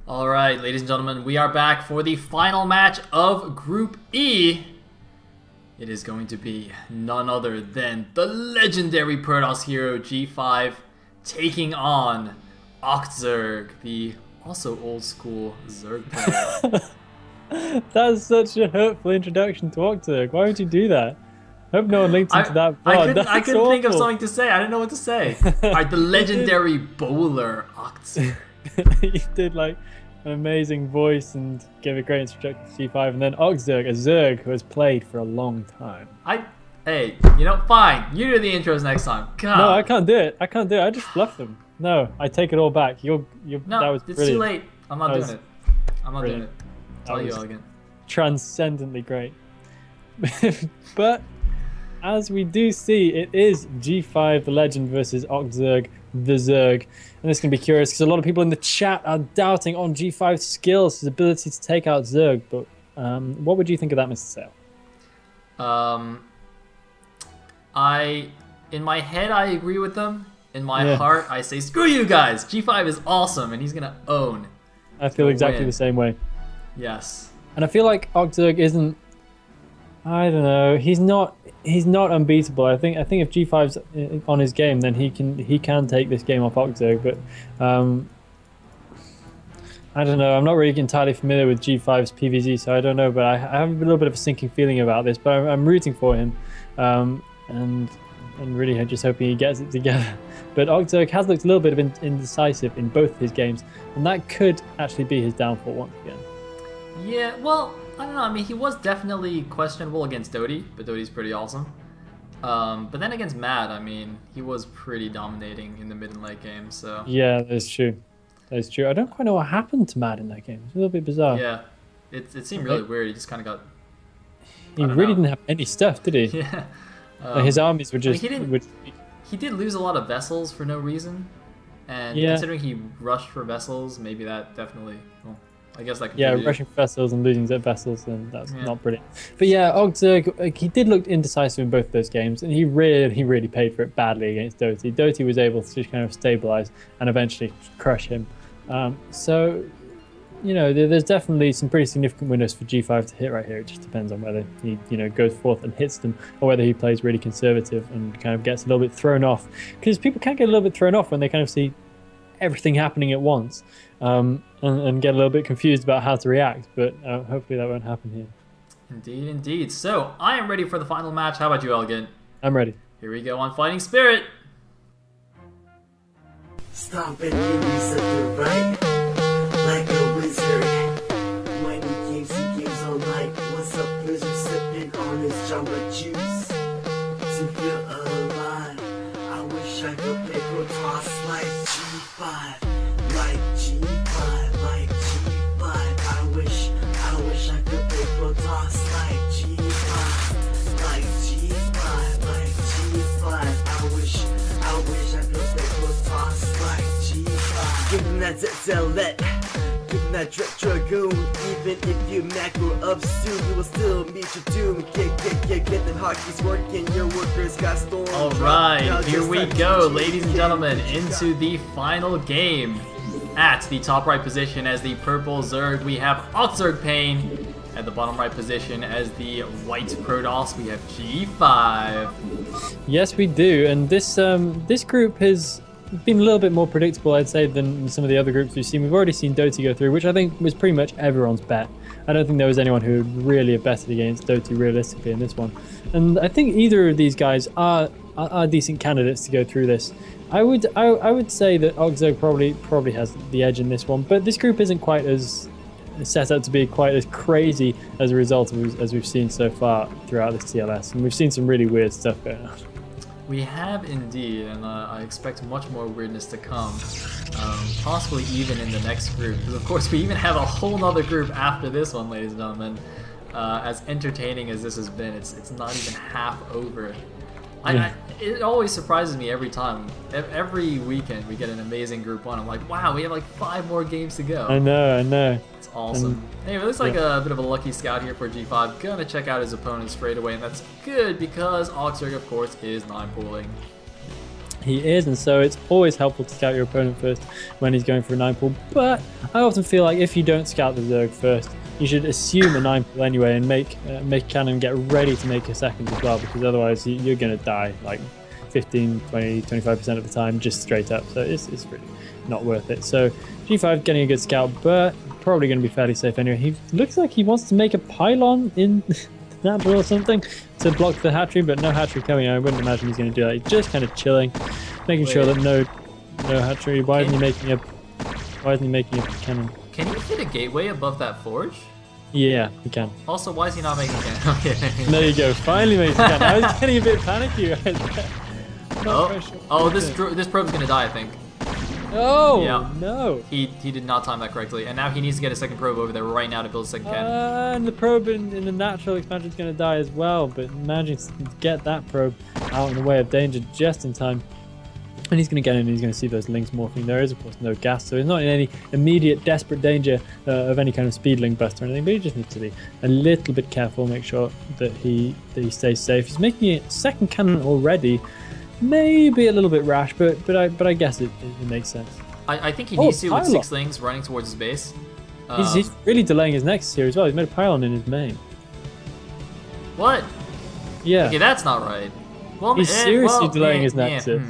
All right, ladies and gentlemen, we are back for the final match of Group E. It is going to be none other than the legendary Protoss hero G5 taking on Zerg, the also old school Zerg player. That's such a hurtful introduction to Zerg. Why would you do that? I hope no one linked into that pod. I couldn't think of something to say. I didn't know what to say. All right, the legendary bowler Zerg. You did like an amazing voice and gave a great introduction to G5, and then Zerg, a Zerg who has played for a long time. Hey, fine. You do the intros next time. God. No, I can't do it. I just fluffed them. No, I take it all back. No, that was it's brilliant. too late. I'm not doing it. I'm not doing it. Tell you all again. Transcendently great. But as we do see, it is G5 the Legend versus Zerg the Zerg. And this is going to be curious because a lot of people in the chat are doubting on G5's skills, his ability to take out Zerg. But what would you think of that, Mr. Sale? In my head, I agree with them. In my heart, I say, screw you guys. G5 is awesome, and he's going to own. I feel exactly the same way. Yes. And I feel like Zerg isn't, I don't know, he's not unbeatable. I think if G5's on his game, then he can take this game off Zerg. But I don't know. I'm not really entirely familiar with G5's PvZ, so I don't know. But I have a little bit of a sinking feeling about this. But I'm rooting for him, and really just hoping he gets it together. But Zerg has looked a little bit of indecisive in both his games, and that could actually be his downfall once again. Yeah, well, I don't know. I mean, he was definitely questionable against Doty, but Doty's pretty awesome. But then against Mad, I mean, he was pretty dominating in the mid and late game. So yeah, that's true. That's true. I don't quite know what happened to Mad in that game. It's a little bit bizarre. Yeah, it seemed really weird. He just kind of got. He really didn't have any stuff, did he? Yeah. His armies were just. I mean, he did lose a lot of vessels for no reason, and considering he rushed for vessels, maybe that definitely. Well, I guess that could rushing for vessels and losing vessels, and that's not brilliant. But yeah, Zerg, he did look indecisive in both of those games, and he really paid for it badly against Doty. Doty was able to just kind of stabilize and eventually crush him. So, there's definitely some pretty significant winners for G5 to hit right here. It just depends on whether he, goes forth and hits them, or whether he plays really conservative and kind of gets a little bit thrown off. Because people can get a little bit thrown off when they kind of see everything happening at once, and get a little bit confused about how to react. But hopefully that won't happen here. Indeed. So I am ready for the final match. How about you, Elegant? I'm ready. Here we go on Fighting Spirit. Stomping knees at the right, like a wizard. When he games all night. What's up, Blizzard sipping on his Jamba Juice? To feel alive, I wish I could pick a toss like G5, like G5, like G5. I wish I could pick a toss like G5, like G5, like G5. I wish I could pick a toss like G5. Give him that ZLet, give him that Dragoon. Even if you macro up soon, you will still meet your doom. Get them hockeys working, your workers got storm. Alright, here we go, ladies and gentlemen, into the final game. At the top right position as the purple Zerg, we have Zerg Pain. At the bottom right position as the white Protoss, we have G5. Yes, we do, and this group has been a little bit more predictable, I'd say, than some of the other groups we've seen. We've already seen Doty go through, which I think was pretty much everyone's bet. I don't think there was anyone who really have betted against Doty realistically in this one. And I think either of these guys are decent candidates to go through this. I would say that Zerg probably has the edge in this one, but this group isn't quite as set up to be quite as crazy as a result of as we've seen so far throughout this TLS, and we've seen some really weird stuff going on. We have indeed, and I expect much more weirdness to come, possibly even in the next group, because of course we even have a whole nother group after this one, ladies and gentlemen. As entertaining as this has been, it's not even half over. It always surprises me every time. Every weekend we get an amazing Group 1. I'm like, wow, we have like 5 more games to go. I know. It's awesome. Anyway, it looks like a bit of a lucky scout here for G5. Gonna check out his opponent straight away, and that's good because Zerg, of course, is 9 pooling. He is, and so it's always helpful to scout your opponent first when he's going for a 9 pull. But I often feel like if you don't scout the Zerg first, you should assume a 9 pull anyway and make Cannon get ready to make a second as well, because otherwise you're going to die like 15, 20, 25% of the time just straight up. So it's really not worth it. So G5 getting a good scout, but probably going to be fairly safe anyway. He looks like he wants to make a pylon in natural or something to block the hatchery, but no hatchery coming. I wouldn't imagine he's going to do that. He's just kind of chilling, making sure that no hatchery. Why isn't he making a cannon? Can you fit a gateway above that forge? Yeah, he can. Also, why is he not making a cannon? Okay. There you go. Finally made a cannon. I was getting a bit panicky right there. This probe's gonna die, I think. Oh, yeah. No. He did not time that correctly, and now he needs to get a second probe over there right now to build a second cannon. And the probe in the natural expansion is going to die as well, but managing to get that probe out in the way of danger just in time. And he's going to get in and he's going to see those links morphing. There is, of course, no gas, so he's not in any immediate, desperate danger of any kind of speed link bust or anything, but he just needs to be a little bit careful, make sure that he stays safe. He's making a second cannon already. Maybe a little bit rash, but I guess it makes sense. I think he needs to with 6 lings running towards his base. He's really delaying his nexus here as well. He's made a pylon in his main. What? Yeah. Okay, that's not right. Well, he's seriously delaying his nexus.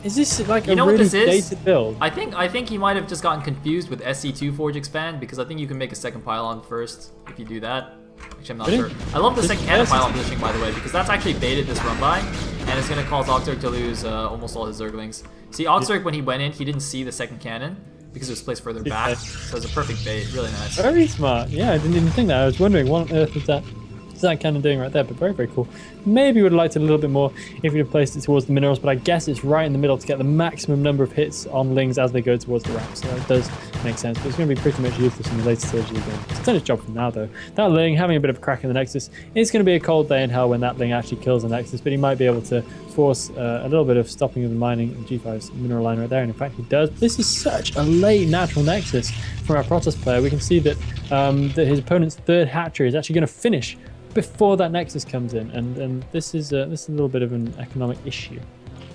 Is this like a really dated build? I think he might have just gotten confused with SC2 Forge Expand, because I think you can make a second pylon first if you do that. Actually, I'm not sure. I love the second cannon pylon positioning, by the way, because that's actually baited this run by, and it's going to cause Oxzerg to lose almost all his Zerglings. See, Oxzerg, when he went in, he didn't see the second cannon because it was placed further back, so it's a perfect bait. Really nice. Very smart. Yeah, I didn't even think that. I was wondering what on earth was that cannon doing right there, but very, very cool. Maybe would have liked it a little bit more if you'd have placed it towards the minerals, but I guess it's right in the middle to get the maximum number of hits on lings as they go towards the ramp, so that does make sense, but it's going to be pretty much useless in the later stages of the game. It's done its job for now, though. That ling having a bit of a crack in the nexus, it's going to be a cold day in hell when that ling actually kills the nexus, but he might be able to force a little bit of stopping of the mining in G5's mineral line right there, and in fact he does. This is such a late natural nexus from our Protoss player. We can see that, that his opponent's third hatchery is actually going to finish before that nexus comes in, and this is a little bit of an economic issue.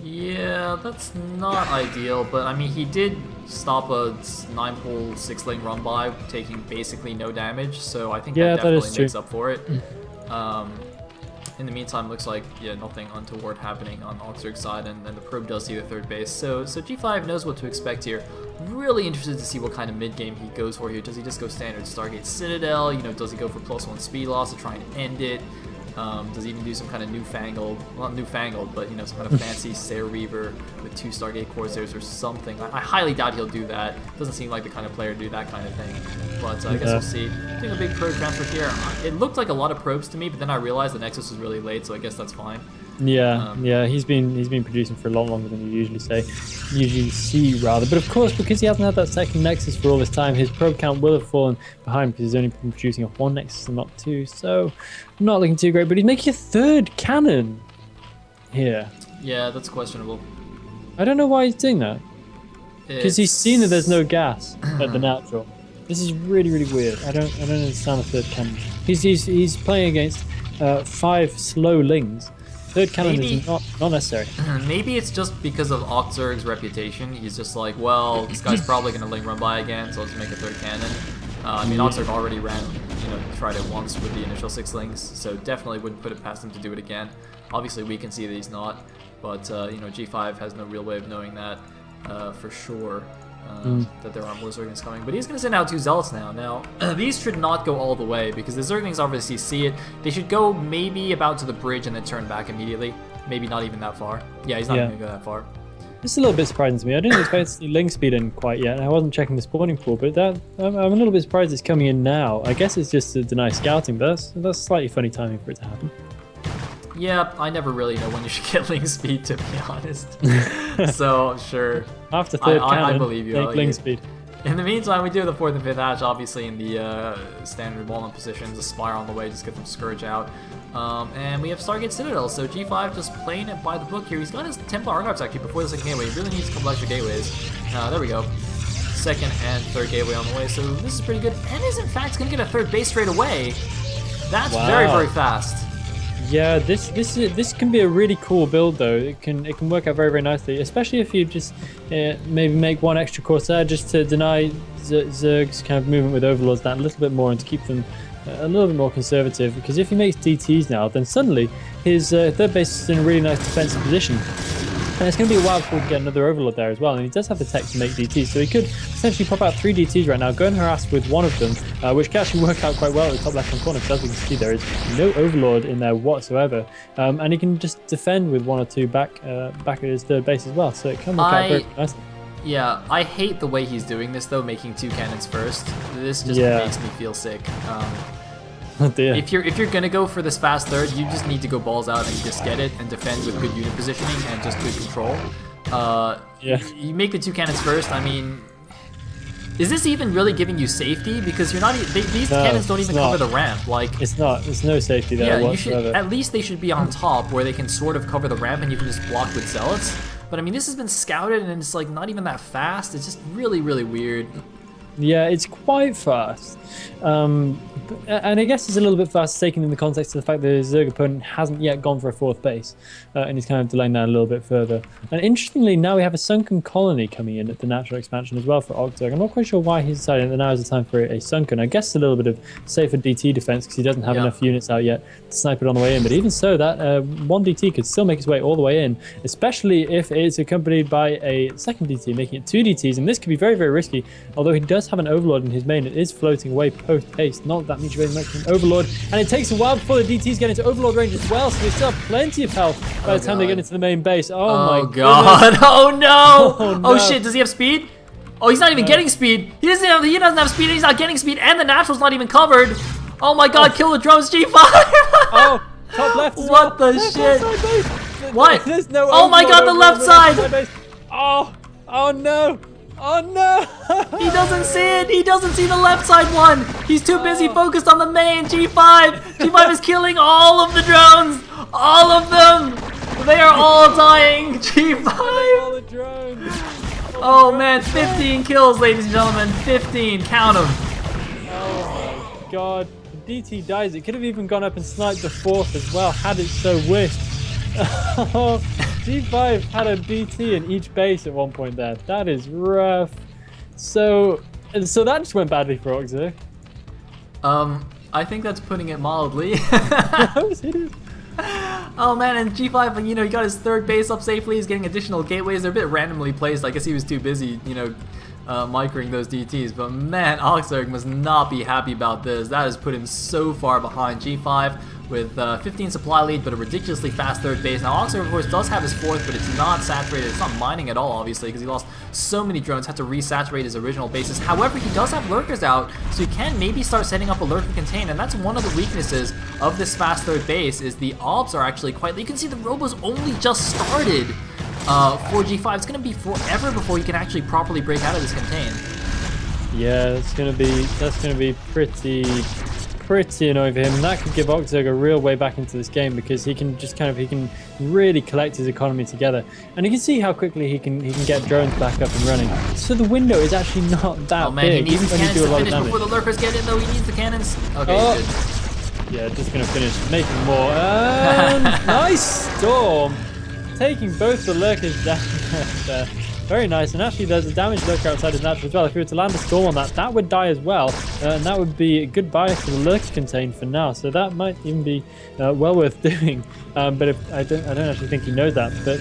Yeah, that's not ideal, but I mean, he did stop a 9-pull 6-lane run by, taking basically no damage, so I think that definitely makes up for it. In the meantime, looks like nothing untoward happening on Oxzerg's side, and the probe does see the third base, so G5 knows what to expect here. Really interested to see what kind of mid game he goes for here. Does he just go standard Stargate Citadel? Does he go for +1 speed loss to try and end it? Does he even do some kind of newfangled, not newfangled, but some kind of fancy Sayer Reaver with 2 Stargate Corsairs or something? I highly doubt he'll do that. Doesn't seem like the kind of player to do that kind of thing. But I guess we'll see. Doing a big probe transfer here. It looked like a lot of probes to me, but then I realized the Nexus was really late, so I guess that's fine. Yeah, he's been producing for a lot longer than you usually see rather. But of course, because he hasn't had that second Nexus for all this time, his probe count will have fallen behind because he's only been producing off 1 Nexus and not 2. So not looking too great. But he's making a third cannon here. Yeah, that's questionable. I don't know why he's doing that. Because he's seen that there's no gas at the natural. This is really, really weird. I don't understand a third cannon. He's playing against 5 slow lings. Third cannon is not necessary. Maybe it's just because of Oxzerg's reputation. He's just like, well, this guy's probably going to ling run by again, so let's make a third cannon. I mean, Oxzerg already tried it once with the initial 6 lings, so definitely wouldn't put it past him to do it again. Obviously, we can see that he's not, but G5 has no real way of knowing that for sure. That there are more Zerglings coming, but he's going to send out 2 Zealots now. Now, these should not go all the way, because the Zerglings obviously see it. They should go maybe about to the bridge and then turn back immediately. Maybe not even that far. Yeah, he's not even going to go that far. It's a little bit surprising to me. I didn't expect to see Ling speed in quite yet, and I wasn't checking the spawning pool, but I'm a little bit surprised it's coming in now. I guess it's just to deny scouting, but that's slightly funny timing for it to happen. Yeah, I never really know when you should get Ling speed, to be honest. So, sure. After third cannon, I believe you. take Ling speed. In the meantime, we do the 4th and 5th hatch, obviously in the standard walnut positions. A Spire on the way, just get them Scourge out. And we have Stargate Citadel, so G5 just playing it by the book here. He's got his Templar Archives actually before the second gateway. He really needs a couple extra gateways. There we go. 2nd and 3rd gateway on the way, so this is pretty good. And is in fact going to get a 3rd base straight away. That's very, very fast. Yeah, this can be a really cool build though. It can work out very nicely, especially if you just maybe make one extra Corsair just to deny Zerg's kind of movement with Overlords that a little bit more and to keep them a little bit more conservative. Because if he makes DTs now, then suddenly his third base is in a really nice defensive position. And it's going to be a while before we get another Overlord there as well. And he does have the tech to make DTs, so he could essentially pop out 3 DTs right now, go and harass with one of them, which can actually work out quite well at the top left-hand corner, because as we can see, there is no Overlord in there whatsoever. And he can just defend with 1 or 2 back at his third base as well, so it can work out very nicely. Yeah, I hate the way he's doing this, though, making 2 cannons first. This just makes me feel sick. Oh dear. If you're gonna go for this fast third, you just need to go balls out and just get it and defend with good unit positioning and just good control. You make the 2 cannons first. I mean, is this even really giving you safety? Because you're not. These cannons don't even cover the ramp. Like it's not. There's no safety there whatsoever. At least they should be on top where they can sort of cover the ramp and you can just block with zealots. But I mean, this has been scouted and it's like not even that fast. It's just really, really weird. Yeah, it's quite fast. And I guess it's a little bit fast taken in the context of the fact that the Zerg opponent hasn't yet gone for a 4th base. And he's kind of delaying that a little bit further. And interestingly, now we have a sunken colony coming in at the natural expansion as well for Ogzerg. I'm not quite sure why he's deciding that now is the time for a sunken. I guess it's a little bit of safer DT defense because he doesn't have enough units out yet to snipe it on the way in. But even so, that 1 DT could still make his way all the way in, especially if it's accompanied by a 2nd DT, making it 2 DTs. And this could be very, very risky, although he does have an Overlord in his main. It is floating away post-haste. Not that much very much from Overlord. And it takes a while before the DTs get into Overlord range as well, so they still have plenty of health by the time they get into the main base. Oh my god. Oh no. Oh no. Oh shit, does he have speed? Oh, he's not even getting speed. He doesn't have speed, and he's not getting speed, and the natural's not even covered. Oh my god, kill the drones, G5! Oh, top left as what well. the shit? What? There's no oh my god, the left side! Oh no! Oh no! He doesn't see it! He doesn't see the left side one! He's too busy focused on the main G5! G5 is killing all of the drones! All of them! They are all dying! G5! All the drones! Oh man, 15 kills, ladies and gentlemen. 15, count them. Oh my god. The DT dies. It could have even gone up and sniped the 4th as well, had it so wished. G5 had a DT in each base at one point there. That is rough. So that just went badly for Ogzerg. I think that's putting it mildly. That was hideous. Oh man, and G5, you know, he got his 3rd base up safely. He's getting additional gateways. They're a bit randomly placed. I guess he was too busy, you know, microing those DTs. But man, Ogzerg must not be happy about this. That has put him so far behind. G5 with 15 supply lead, but a ridiculously fast 3rd base. Now, Ogzerg, of course, does have his 4th, but it's not saturated. It's not mining at all, obviously, because he lost so many drones, had to resaturate his original bases. However, he does have lurkers out, so he can maybe start setting up a lurker contain, and that's one of the weaknesses of this fast 3rd base, is the obs are actually quite... You can see the robos only just started for G5. It's going to be forever before he can actually properly break out of this contain. Yeah, that's gonna be pretty annoying for him, and that could give Ogzerg a real way back into this game because he can just he can really collect his economy together, and you can see how quickly he can get drones back up and running. So the window is actually not that oh man, big. He needs his cannons to finish before damage. the lurkers get in, though. He needs the cannons. Okay, good. Yeah, just gonna finish making more. Nice storm, taking both the lurkers down there. Very nice, and actually there's a damaged lurker outside his natural as well. If we were to land a storm on that would die as well, and that would be goodbye for the lurker contain for now. So that might even be well worth doing. But I don't actually think he knows that. But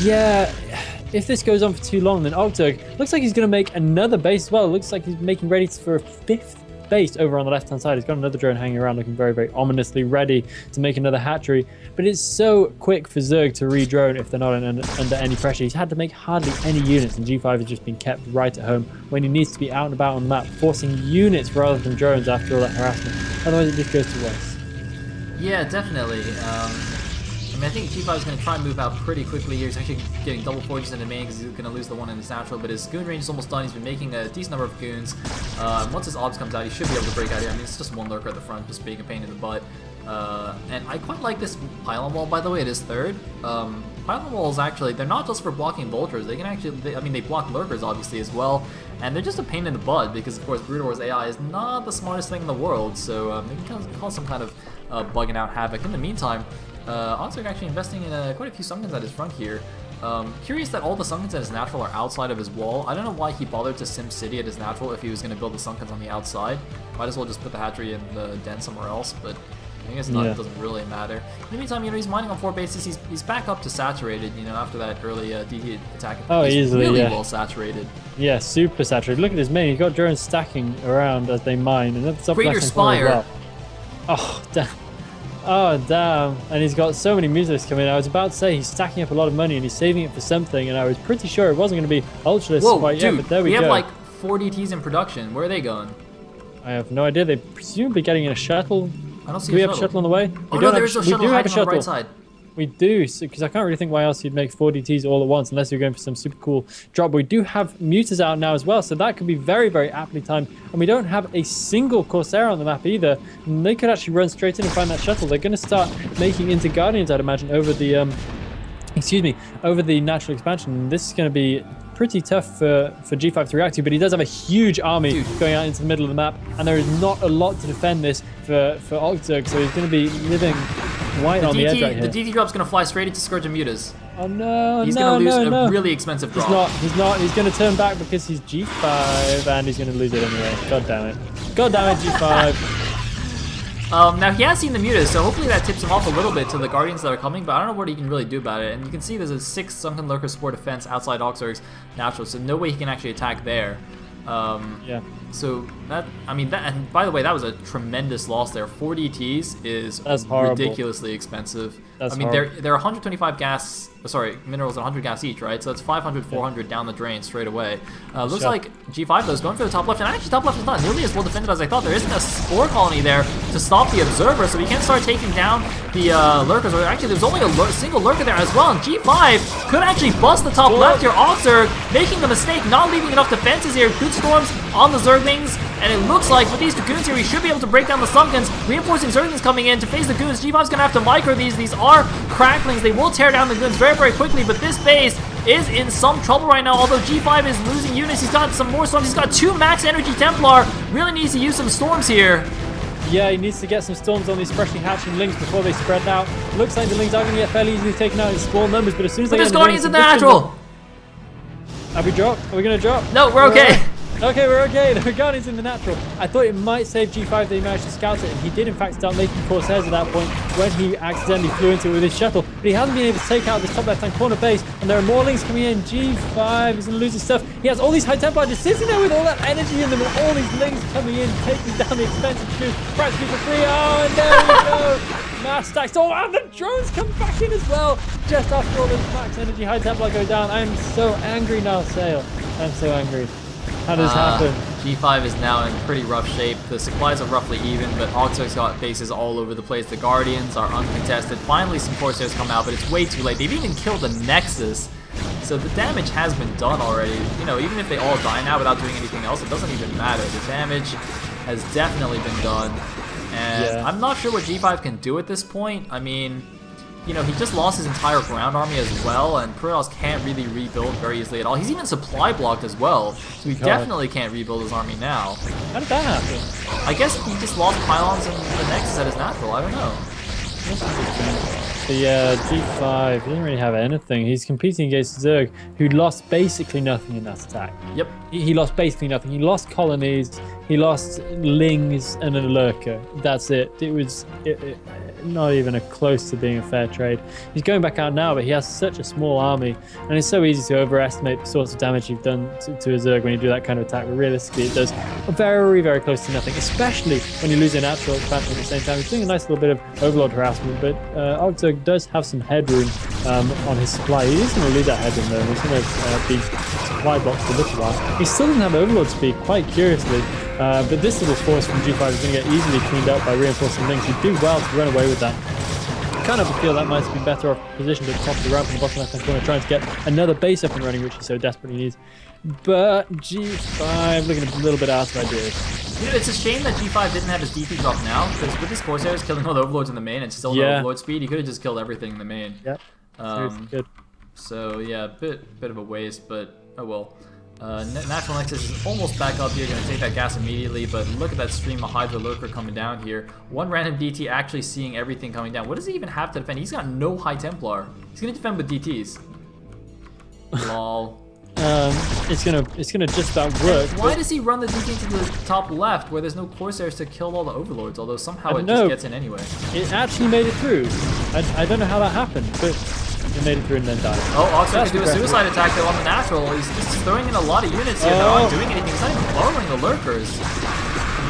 yeah, if this goes on for too long, then Ogzerg looks like he's going to make another base as well. It looks like he's making ready for a 5th base over on the left hand side. He's got another drone hanging around looking very, very ominously ready to make another hatchery, but it's so quick for Zerg to re-drone if they're not under any pressure. He's had to make hardly any units, and G5 has just been kept right at home when he needs to be out and about on the map, forcing units rather than drones after all that harassment. Otherwise it just goes to waste. Yeah, definitely. I mean, I think G5 is going to try and move out pretty quickly here. He's actually getting double forges in the main because he's going to lose the one in his natural, but his goon range is almost done. He's been making a decent number of goons. Once his obs comes out, he should be able to break out here. I mean, it's just one lurker at the front, just being a pain in the butt. And I quite like this pylon wall, by the way. It is 3rd. Pylon walls, actually, they're not just for blocking vultures. They can actually, I mean, they block lurkers, obviously, as well. And they're just a pain in the butt because, of course, Brood War's AI is not the smartest thing in the world. So they can cause some kind of bugging out Havoc. In the meantime, Oxford actually investing in quite a few Sunkens at his front here. Curious that all the Sunkens at his natural are outside of his wall. I don't know why he bothered to Sim City at his natural if he was going to build the Sunkens on the outside. Might as well just put the hatchery in the den somewhere else, but I guess not, it doesn't really matter. In the meantime, he's mining on 4 bases. He's back up to saturated, after that early DT attack. Oh, he's easily, really well saturated. Yeah, super saturated. Look at his main. He's got drones stacking around as they mine. And that's up Greater Spire. well. Oh, damn. Oh, damn. And he's got so many Musos coming in. I was about to say he's stacking up a lot of money and he's saving it for something. And I was pretty sure it wasn't going to be Ultralisk quite yet, but there we go. We have like 4 DTs in production. Where are they going? I have no idea. They're presumably getting in a shuttle. I don't see Do we a have a shuttle on the way? Oh no, there's a shuttle hiding on the right side. We do, because I can't really think why else you'd make 4 DTs all at once unless you're going for some super cool drop. But we do have Mutas out now as well, so that could be very, very aptly timed. And we don't have a single Corsair on the map either. And they could actually run straight in and find that shuttle. They're going to start making into Guardians, I'd imagine, over the over the natural expansion. This is going to be pretty tough for G5 to react to, but he does have a huge army going out into the middle of the map, and there is not a lot to defend this for Ogzerg, so he's going to be living white on the edge right here. The DT drop's going to fly straight into Scourge and Mutas. Oh no, he's going to lose a really expensive drop. He's not. He's going to turn back because he's G5, and he's going to lose it anyway. God damn it. God damn it, G5. Now he has seen the Mutas, so hopefully that tips him off a little bit to the Guardians that are coming, but I don't know what he can really do about it. And you can see there's a 6 Sunken Lurker support defense outside Oxorg's natural, so no way he can actually attack there. Yeah. So that, and by the way, that was a tremendous loss there. 4 DTs is ridiculously expensive. They're 125 gas, minerals and 100 gas each, right? So that's 500, 400 down the drain straight away. Looks like G5 though is going for the top left, and actually top left is not nearly as well defended as I thought. There isn't a spore colony there to stop the observer, so he can start taking down the lurkers. Or actually, there's only a single lurker there as well, and G5 could actually bust the top left here. Oxerg making the mistake, not leaving enough defenses here. Good storms on the Zerglings, and it looks like with these Dragoons here, we should be able to break down the Sunkens. Reinforcing Zerglings coming in to face the Goons. G5's gonna have to micro these. These are cracklings. They will tear down the Goons very, very quickly, but this base is in some trouble right now, although G5 is losing units. He's got some more storms. He's got 2 max energy Templar. Really needs to use some storms here. Yeah, he needs to get some storms on these freshly hatching Lings before they spread out. Looks like the Lings are going to get fairly easily taken out in small numbers, but as soon as they get the Guardians in the natural. Have we dropped? Are we going to drop? No, we're okay. Okay, we're okay. The Guardians in the natural. I thought it might save G5 that he managed to scout it, and he did in fact start making Corsairs at that point when he accidentally flew into it with his shuttle. But he hasn't been able to take out this top left-hand corner base, and there are more Lings coming in. G5 is going to lose his stuff. He has all these high Templar just sitting there with all that energy in them, and all these Lings coming in, taking down the expensive troops practically for free. Oh, and there we go. Mass stacks. Oh, and the drones come back in as well. Just after all this max energy high Templar go down. I am so angry now, Sale. I'm so angry. How does this happen? G5 is now in pretty rough shape. The supplies are roughly even, but Oxorg's got bases all over the place. The Guardians are uncontested. Finally, some Corsairs come out, but it's way too late. They've even killed the Nexus. So the damage has been done already. Even if they all die now without doing anything else, it doesn't even matter. The damage has definitely been done. And I'm not sure what G5 can do at this point. He just lost his entire ground army as well, and Protoss can't really rebuild very easily at all. He's even supply blocked as well, so he definitely can't rebuild his army now. How did that happen? I guess he just lost pylons and the Nexus at his natural, I don't know. But yeah, G5 doesn't really have anything. He's competing against Zerg, who lost basically nothing in that attack. Yep. He lost basically nothing. He lost colonies, he lost Lings, and a Lurker. That's it. It was not even close to being a fair trade. He's going back out now, but he has such a small army, and it's so easy to overestimate the sorts of damage you've done to a Zerg when you do that kind of attack, but realistically it does very, very close to nothing, especially when you lose a natural expansion at the same time. He's doing a nice little bit of overlord harassment, but Ogzerg does have some headroom on his supply. He is going to lose that headroom though, and he's going to be supply blocked for a little while. He still doesn't have overlord speed, quite curiously. But this little force from G5 is going to get easily cleaned up by reinforcing Lings, who do well to run away with that. I kind of feel that might have been better off positioned at the top of the ramp in the bottom left-hand corner, trying to get another base up and running, which he so desperately needs. But G5 looking a little bit out of ideas. It's a shame that G5 didn't have his DP drop now, because with his Corsairs killing all the overlords in the main and still no overlord speed, he could have just killed everything in the main. Yep. Seriously good. So yeah, bit of a waste, but oh well. Natural Nexus is almost back up here, gonna take that gas immediately, but look at that stream of Hydra Lurker coming down here. One random DT actually seeing everything coming down. What does he even have to defend? He's got no High Templar. He's gonna defend with DTs. Lol. It's gonna just about work. Why does he run the DT to the top left where there's no Corsairs to kill all the Overlords, although somehow it just gets in anyway? It actually made it through. I don't know how that happened, but it made it through and then died. Oh, Oxford can do a suicide attack though on the natural. He's just throwing in a lot of units here that aren't doing anything. He's not even borrowing the Lurkers.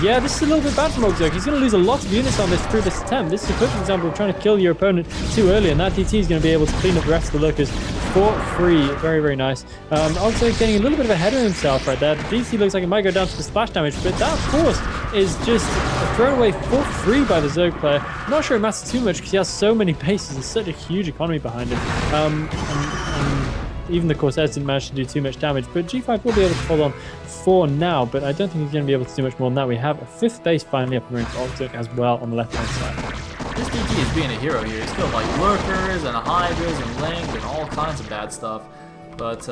Yeah, this is a little bit bad from Ogzerk. He's going to lose a lot of units on this through this attempt. This is a perfect example of trying to kill your opponent too early, and that DT is going to be able to clean up the rest of the Lurkers for free. Very, very nice. Ogzerk getting a little bit of ahead of himself right there. The DT looks like it might go down to the splash damage, but that, of course, is just thrown away for free by the Zerg player. I'm not sure it matters too much because he has so many bases. There's such a huge economy behind him. And even the Corsairs didn't manage to do too much damage, but G5 will be able to hold on for now, but I don't think he's going to be able to do much more than that. We have a 5th base finally up and running for Ogzerk as well on the left-hand side. This DT is being a hero here. He's killed like Lurkers and Hydras and Link and all kinds of bad stuff. But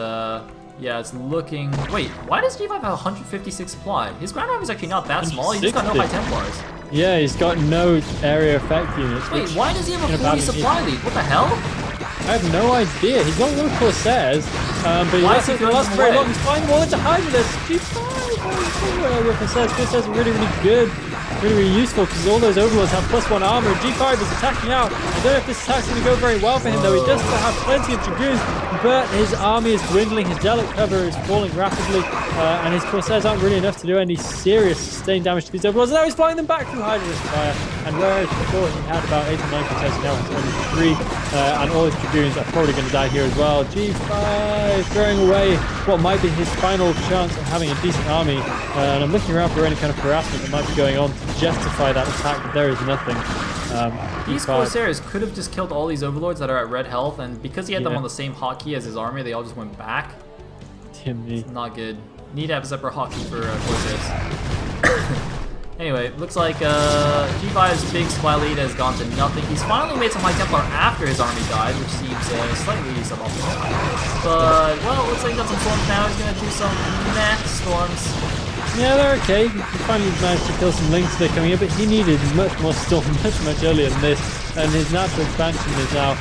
yeah, it's looking... Wait, why does G5 have 156 supply? His ground army is actually not that small. He's just got no High Templars. Yeah, he's got no area effect units. Wait, why does he have a 40 supply lead? What the hell? I have no idea. He's got no Corsairs, but he doesn't last very long. He's flying more into Hydra. There's G5. With Corsairs are really, really good. Really, really useful because all those Overlords have +1 armor. G5 is attacking out. I don't know if this attack's going to go very well for him, though. He does still have plenty of Dragoons, but his army is dwindling. His Relic cover is falling rapidly, and his Corsairs aren't really enough to do any serious sustained damage to these Overlords. Now he's flying them back through Hydra's fire, and whereas before he had about 8 or 9 Corsairs, now it's only 3, and all his Dragoons are probably going to die here as well. G5 throwing away what might be his final chance of having a decent army, and I'm looking around for any kind of harassment that might be going on to justify that attack, but there is nothing. These Corsairs could have just killed all these Overlords that are at red health, and because he had them on the same hotkey as his army, they all just went back. Timmy. Not good. Need to have a separate hotkey for Corsairs. Anyway, looks like G5's big supply lead has gone to nothing. He's finally made some High Templar after his army died, which seems slightly suboptimal. But, well, looks like he got some storms now. He's going to do some meh storms. Yeah, they're okay. He finally managed to kill some Lynx that are coming in, but he needed much more storm much earlier than this. And his natural expansion is now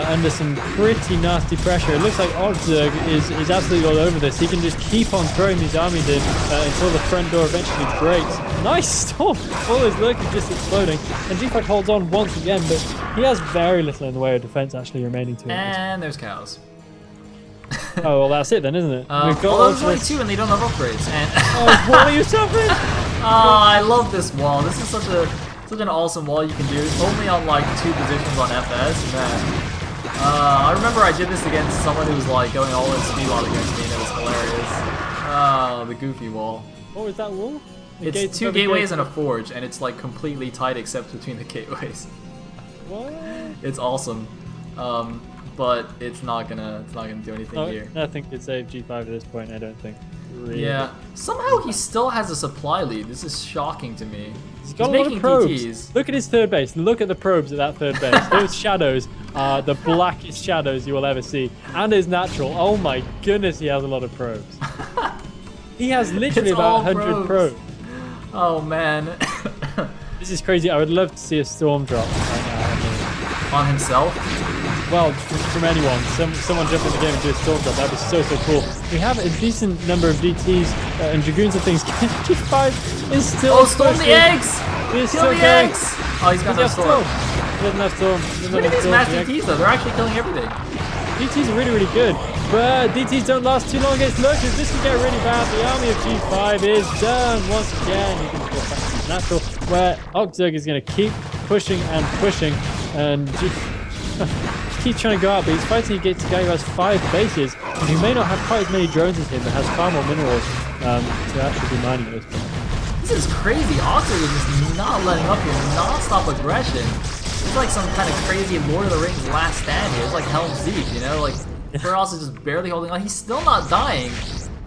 under some pretty nasty pressure. It looks like Ogzerk is absolutely all over this. He can just keep on throwing these armies in until the front door eventually breaks. Nice storm! All his lurkers just exploding. And G5 holds on once again, but he has very little in the way of defense actually remaining to him. And there's cows. Oh, well, that's it then, isn't it? Well, there's only 2 and they don't have upgrades. And oh, what are you suffering? Oh, I love this wall. This is such an awesome wall you can do. Only on like 2 positions on FS. Man. I remember I did this against someone who was like going all in speed wall against me, and it was hilarious. Oh, the goofy wall. What was that wall? It's 2 gateways and a forge, and it's like completely tight except between the gateways. What? It's awesome. But it's not gonna do anything here. Nothing could save G5 at this point, I don't think. Really. Yeah. Somehow he still has a supply lead. This is shocking to me. He's got a lot of probes. DTs. Look at his third base. Look at the probes at that third base. Those shadows are the blackest shadows you will ever see. And his natural. Oh my goodness, he has a lot of probes. He has literally about 100 probes. Oh man. This is crazy. I would love to see a storm drop right now. On himself? Well, from anyone. Someone jump in the game and do a storm drop. That'd be so cool. We have a decent number of DTs and Dragoons and things. G5 is still... Oh, storm the eggs! He's Kill the eggs! Oh, he's got no storm. He doesn't have storm. Look at these mass DTs though. They're actually killing everything. DTs are really good. But DTs don't last too long against Lurkers. This can get really bad. The army of G5 is done once again. You can go back to natural, where Ogzerk is going to keep pushing and pushing. And keeps trying to go out, but he's fighting against a guy who has 5 bases, and who may not have quite as many drones as him, but has far more minerals to actually be mining those. This is crazy. Ogzerk is just not letting up here. Non-stop aggression. It's like some kind of crazy Lord of the Rings last stand here. It's like Helm's Deep, you know? Like, Feroz is just barely holding on. He's still not dying.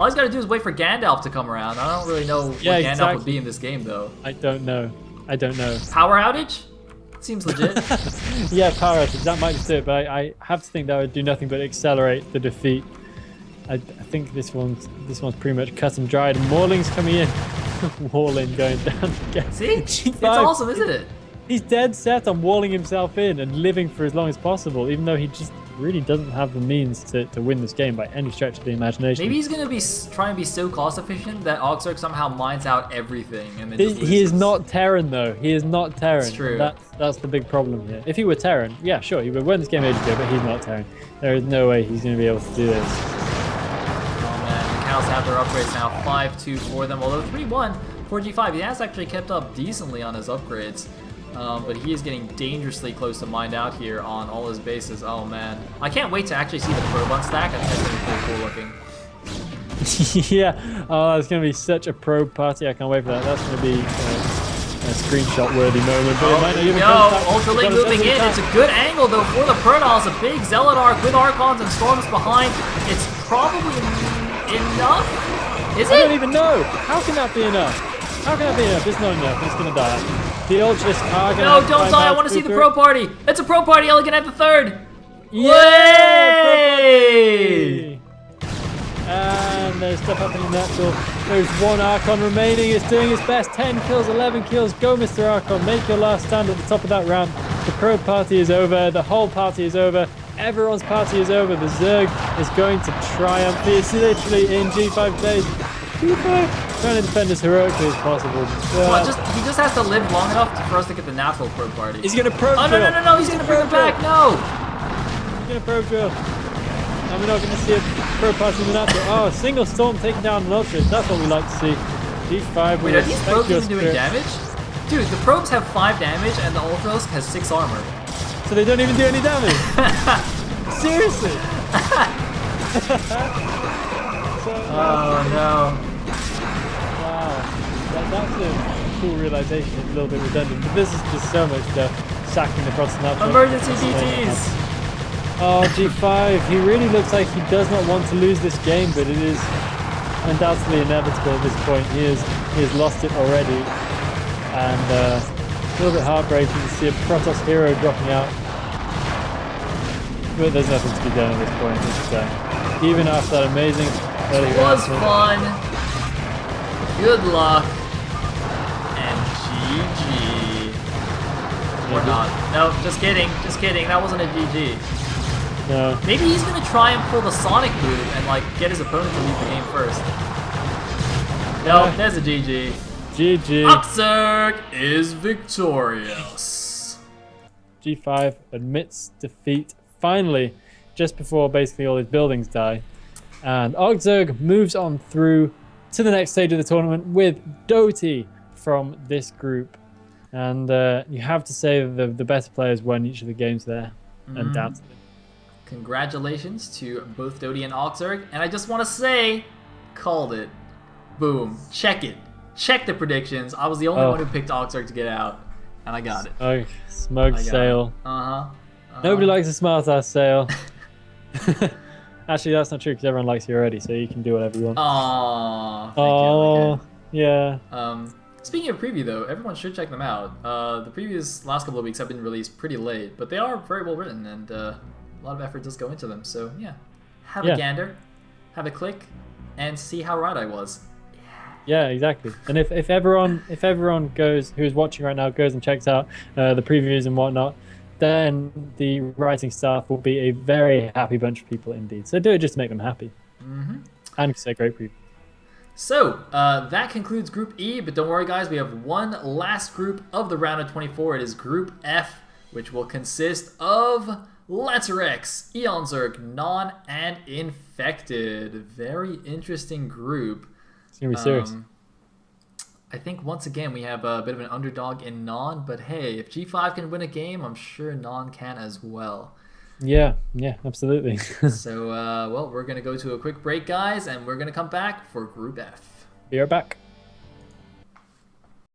All he's got to do is wait for Gandalf to come around. I don't really know what Gandalf would be in this game, though. I don't know. Power outage? Seems legit. Yeah, power outage. That might just do it, but I have to think that would do nothing but accelerate the defeat. I think this one's pretty much cut and dried. Mauling's coming in. Walling going down again. See? It's awesome, isn't it? He's dead set on walling himself in and living for as long as possible, even though he just really doesn't have the means to win this game by any stretch of the imagination. Maybe he's gonna be trying to be so cost efficient that Ogzerk somehow mines out everything and then just he is not Terran though. He is not Terran. That's true. That's the big problem here. If he were Terran, yeah, sure, he would win this game ages ago, but he's not Terran. There is no way he's going to be able to do this. Oh man, the Cows have their upgrades now, 5-2 for them, although 3-1 for G5. He has actually kept up decently on his upgrades. But he is getting dangerously close to mined out here on all his bases. Oh man. I can't wait to actually see the Probun stack. I think that's going to be pretty cool looking. Yeah. Oh, it's going to be such a probe party. I can't wait for that. That's going to be a screenshot-worthy moment. But it might not even Ultralight moving in. It's a good angle though for the Protoss. A big Zealot Arc with Archons and Storms behind. It's probably enough. Is it? I don't even know. How can that be enough? How can that be enough? It's not enough. It's going to die. The Ultras are going to No, don't die. I want to see the pro party. It's a pro party. Elegant at the third. Yay! And there's stuff happening natural. There's one Archon remaining. It's doing its best. 10 kills, 11 kills. Go, Mr. Archon. Make your last stand at the top of that ramp. The pro party is over. The whole party is over. Everyone's party is over. The Zerg is going to triumph. It's literally in G5 days. G5 trying to defend as heroically as possible. Well, he just has to live long enough for us to get the natural probe party. He's going to probe drill. Oh, no, he's going to bring him back. No. He's going to probe drill. And we're not going to see a probe party in the natural. Oh, a single storm taking down an Ultra. That's what we like to see. G5 Wait, are these probes even doing damage? Dude, the probes have 5 damage and the Ultros has 6 armor. So they don't even do any damage? Seriously? Oh no. Wow. That's a cool realization. It's a little bit redundant. But this is just so much stuff. Sacking the Protestant. Emergency DTs! Oh, G5. He really looks like he does not want to lose this game, but it is undoubtedly inevitable at this point. He has lost it already. And a little bit heartbreaking to see a Protoss hero dropping out. But there's nothing to be done at this point. It's, even after that amazing early it was fun. Good luck. And GG. Or not. No, just kidding. Just kidding. That wasn't a GG. No. Maybe he's going to try and pull the Sonic move and like get his opponent to leave the game first. No, there's a GG. GG. Ogzerk is victorious. G5 admits defeat finally, just before basically all his buildings die. And Ogzerk moves on through to the next stage of the tournament with Doty from this group. And you have to say that the better players won each of the games there, undoubtedly. Congratulations to both Doty and Ogzerk. And I just want to say, called it. Boom. Check it. Check the predictions. I was the only one who picked Ogzerk to get out. And I got it. Oh, smug sail. Nobody likes a smart ass sail. Actually, that's not true because everyone likes you already, so you can do whatever you want. Oh, yeah. Speaking of preview, though, everyone should check them out. The previous last couple of weeks have been released pretty late, but they are very well written, and a lot of effort does go into them. So yeah, have a gander, have a click, and see how right I was. Yeah, exactly. And if everyone goes who's watching right now goes and checks out the previews and whatnot, then the writing staff will be a very happy bunch of people indeed. So do it just to make them happy. And it's a great preview. So that concludes Group E, but don't worry guys, we have one last group of the round of 24. It is Group F, which will consist of Lancerex, Eonzerg, Non, and Infected. Very interesting group. It's going to be serious. I think once again we have a bit of an underdog in Non, but hey, if G5 can win a game, I'm sure Non can as well. Yeah, absolutely. So, well, we're going to go to a quick break, guys, and we're going to come back for Group F. Be right back.